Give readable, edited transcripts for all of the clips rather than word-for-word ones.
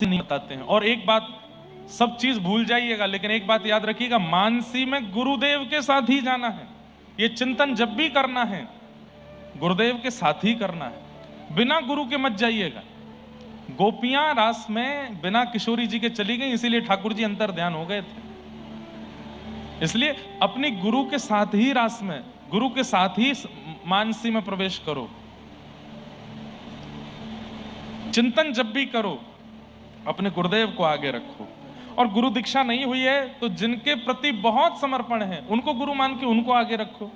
नहीं बताते हैं। और एक बात, सब चीज भूल जाइएगा, लेकिन एक बात याद रखिएगा, मानसी में गुरुदेव के साथ ही जाना है। ये चिंतन जब भी करना है गुरुदेव के साथ ही करना है, बिना गुरु के मत जाइएगा। गोपियां रास में बिना किशोरी जी के चली गई, इसीलिए ठाकुर जी अंतर ध्यान हो गए थे। इसलिए अपनी गुरु के साथ ही रास में, गुरु के साथ ही मानसी में प्रवेश करो। चिंतन जब भी करो अपने गुरुदेव को आगे रखो। और गुरु दीक्षा नहीं हुई है तो जिनके प्रति बहुत समर्पण है उनको गुरु मान के उनको आगे रखो।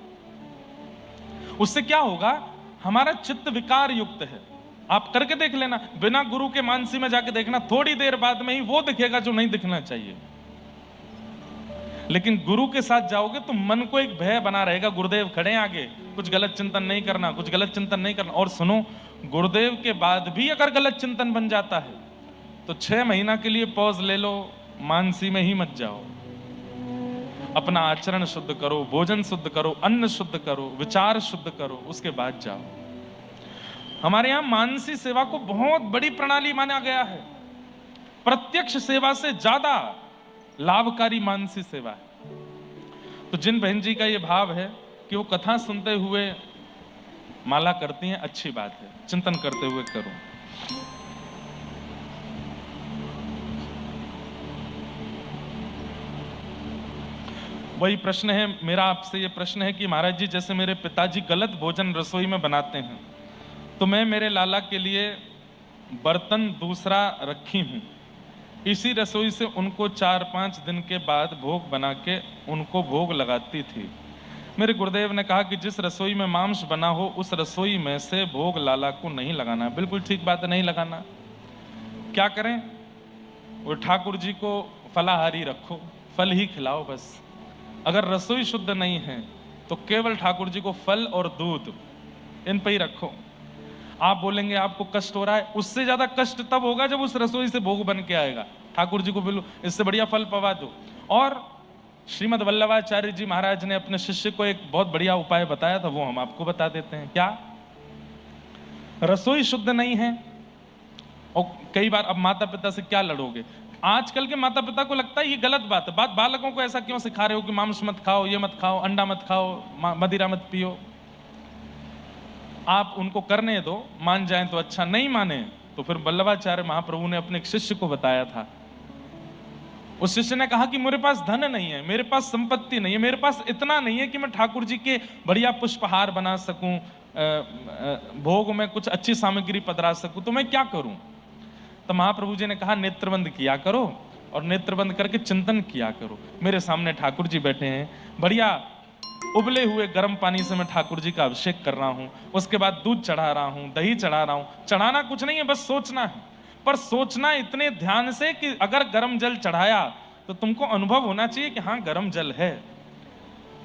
उससे क्या होगा, हमारा चित्त विकार युक्त है। आप करके देख लेना, बिना गुरु के मानसी में जाके देखना, थोड़ी देर बाद में ही वो दिखेगा जो नहीं दिखना चाहिए। लेकिन गुरु के साथ जाओगे तो मन को एक भय बना रहेगा, गुरुदेव खड़े आगे, कुछ गलत चिंतन नहीं करना, कुछ गलत चिंतन नहीं करना। और सुनो, गुरुदेव के बाद भी अगर गलत चिंतन बन जाता है तो 6 महीना के लिए पॉज ले लो, मानसी में ही मत जाओ। अपना आचरण शुद्ध करो, भोजन शुद्ध करो, अन्न शुद्ध करो, विचार शुद्ध करो, उसके बाद जाओ। हमारे यहां मानसी सेवा को बहुत बड़ी प्रणाली माना गया है। प्रत्यक्ष सेवा से ज्यादा लाभकारी मानसी सेवा है। तो जिन बहन जी का यह भाव है कि वो कथा सुनते हुए माला करती हैं, अच्छी बात है, चिंतन करते हुए करो। वही प्रश्न है मेरा आपसे, ये प्रश्न है कि महाराज जी, जैसे मेरे पिताजी गलत भोजन रसोई में बनाते हैं तो मैं मेरे लाला के लिए बर्तन दूसरा रखी हूं, इसी रसोई से उनको 4-5 दिन के बाद भोग बना के उनको भोग लगाती थी। मेरे गुरुदेव ने कहा कि जिस रसोई में मांस बना हो उस रसोई में से भोग लाला को नहीं लगाना। बिल्कुल ठीक बात है, नहीं लगाना। क्या करें, वो ठाकुर जी को फलाहारी रखो, फल ही खिलाओ बस। अगर रसोई शुद्ध नहीं है तो केवल ठाकुर जी को फल और दूध, इन पे ही रखो। आप बोलेंगे आपको कष्ट हो रहा है, उससे ज्यादा कष्ट तब होगा जब उस रसोई से भोग बन के आएगा। ठाकुर जी को बिल्कुल इससे बढ़िया फल पवा दो। और श्रीमद वल्लभाचार्य जी महाराज ने अपने शिष्य को एक बहुत बढ़िया उपाय बताया था, वो हम आपको बता देते हैं। क्या? रसोई शुद्ध नहीं है, और कई बार अब माता पिता से क्या लड़ोगे। आजकल के माता पिता को लगता है ये गलत बात है, बालकों को ऐसा क्यों सिखा रहे हो कि मांस मत खाओ, ये मत खाओ, अंडा मत खाओ, मदिरा मत पियो। आप उनको करने दो, मान जाएं तो अच्छा, नहीं माने तो फिर वल्लभाचार्य महाप्रभु ने अपने एक शिष्य को बताया था। उस शिष्य ने कहा कि मेरे पास धन नहीं है, मेरे पास संपत्ति नहीं है, मेरे पास इतना नहीं है कि मैं ठाकुर जी के बढ़िया पुष्पहार बना सकूं, भोग में कुछ अच्छी सामग्री पधरा सकूं, तो मैं क्या करूं। तो महाप्रभु जी ने कहा नेत्रबंद किया करो, और नेत्रबंद करके चिंतन किया करो। मेरे सामने ठाकुर जी बैठे हैं, बढ़िया उबले हुए गर्म पानी से मैं ठाकुर जी का अभिषेक कर रहा हूं, उसके बाद दूध चढ़ा रहा हूं, दही चढ़ा रहा हूं। चढ़ाना कुछ नहीं है, बस सोचना है, पर सोचना इतने ध्यान से कि अगर गर्म जल चढ़ाया तो तुमको अनुभव होना चाहिए कि हाँ गर्म जल है।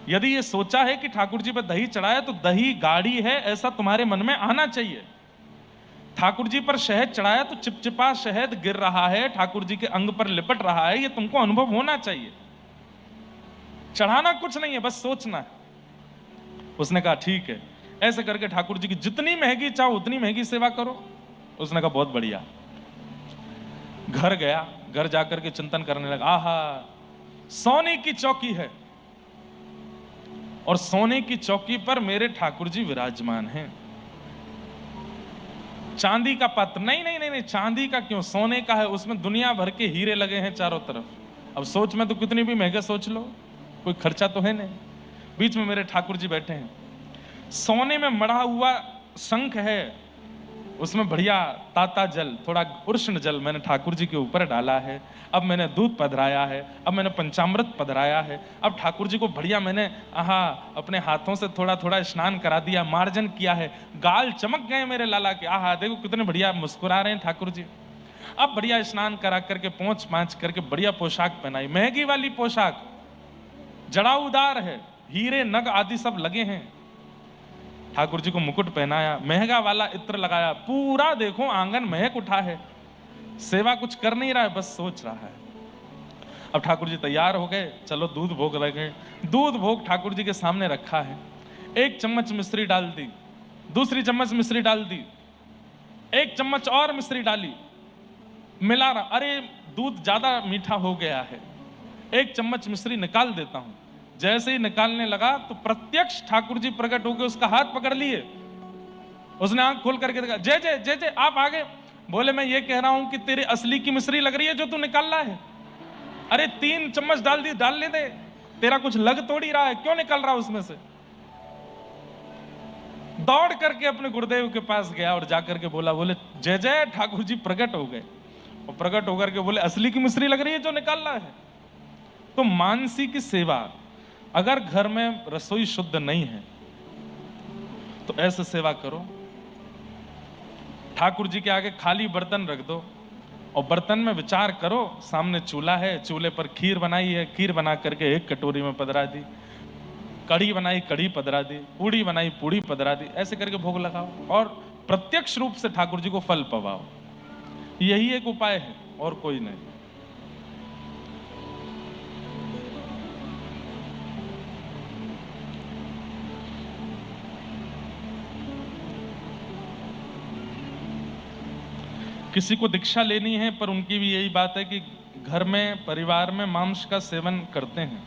यदि ये सोचा है कि ठाकुर जी पर दही चढ़ाया तो दही गाढ़ी है, ऐसा तुम्हारे मन में आना चाहिए। ठाकुर जी पर शहद चढ़ाया तो चिपचिपा शहद गिर रहा है, ठाकुर जी के अंग पर लिपट रहा है, ये तुमको अनुभव होना चाहिए। चढ़ाना कुछ नहीं है, बस सोचना है। उसने कहा ठीक है, ऐसे करके ठाकुर जी की जितनी महंगी चाहो उतनी महंगी सेवा करो। उसने कहा बहुत बढ़िया। घर गया, घर जाकर के चिंतन करने लगा, आहा सोने की चौकी है और सोने की चौकी पर मेरे ठाकुर जी विराजमान हैं। चांदी का पात्र नहीं, नहीं नहीं नहीं, चांदी का क्यों, सोने का है, उसमें दुनिया भर के हीरे लगे हैं चारों तरफ। अब सोच में तो कितनी भी महंगे सोच लो, कोई खर्चा तो है नहीं। बीच में मेरे ठाकुर जी बैठे हैं, सोने में मढ़ा हुआ शंख है, उसमें बढ़िया ताता जल, थोड़ा उष्ण जल मैंने ठाकुर जी के ऊपर डाला है। अब मैंने दूध पधराया है, अब मैंने पंचामृत पधराया है। अब ठाकुर जी को बढ़िया मैंने अपने हाथों से थोड़ा थोड़ा स्नान करा दिया, मार्जन किया है। गाल चमक गए मेरे लाला के, आहा देखो कितने बढ़िया मुस्कुरा रहे हैं ठाकुर जी। अब बढ़िया स्नान करा करके पोंछ पांछ करके बढ़िया पोशाक पहनाई, महंगी वाली पोशाक, जड़ाऊदार है, हीरे नग आदि सब लगे हैं। ठाकुर जी को मुकुट पहनाया, महंगा वाला इत्र लगाया, पूरा देखो आंगन महक उठा है। सेवा कुछ कर नहीं रहा है, बस सोच रहा है। अब ठाकुर जी तैयार हो गए, चलो दूध भोग लगे। दूध भोग ठाकुर जी के सामने रखा है। 1 चम्मच मिश्री डाल दी, दूसरी चम्मच मिश्री डाल दी, 1 चम्मच और मिश्री डाली, मिला रहा, अरे दूध ज्यादा मीठा हो गया है, 1 चम्मच मिश्री निकाल देता हूं। जैसे ही निकालने लगा तो प्रत्यक्ष ठाकुर जी प्रकट हो गए, उसका हाथ पकड़ लिए। उसने आंख खोल करके देखा, जय जय जय जय, आप आगे। बोले मैं ये कह रहा हूं कि तेरे असली की मिश्री लग रही है जो तू निकाल रहा है। अरे 3 चम्मच डाल दी, डाल ले दे, तेरा कुछ लग थोड़ी रहा है, क्यों निकाल रहा उसमें से। दौड़ करके अपने गुरुदेव के पास गया और जाकर के बोला, बोले जय जय, ठाकुर जी प्रकट हो गए। और प्रकट होकर के बोले असली की मिश्री लग रही है जो निकाल रहा है। तो मानसी की सेवा, अगर घर में रसोई शुद्ध नहीं है तो ऐसे सेवा करो, ठाकुर जी के आगे खाली बर्तन रख दो और बर्तन में विचार करो, सामने चूल्हा है, चूल्हे पर खीर बनाई है, खीर बना करके एक कटोरी में पधरा दी, कढ़ी बनाई, कढ़ी पधरा दी, पूड़ी बनाई, पूड़ी पधरा दी, ऐसे करके भोग लगाओ और प्रत्यक्ष रूप से ठाकुर जी को फल पवाओ। यही एक उपाय है और कोई नहीं। किसी को दीक्षा लेनी है पर उनकी भी यही बात है कि घर में परिवार में मांस का सेवन करते हैं,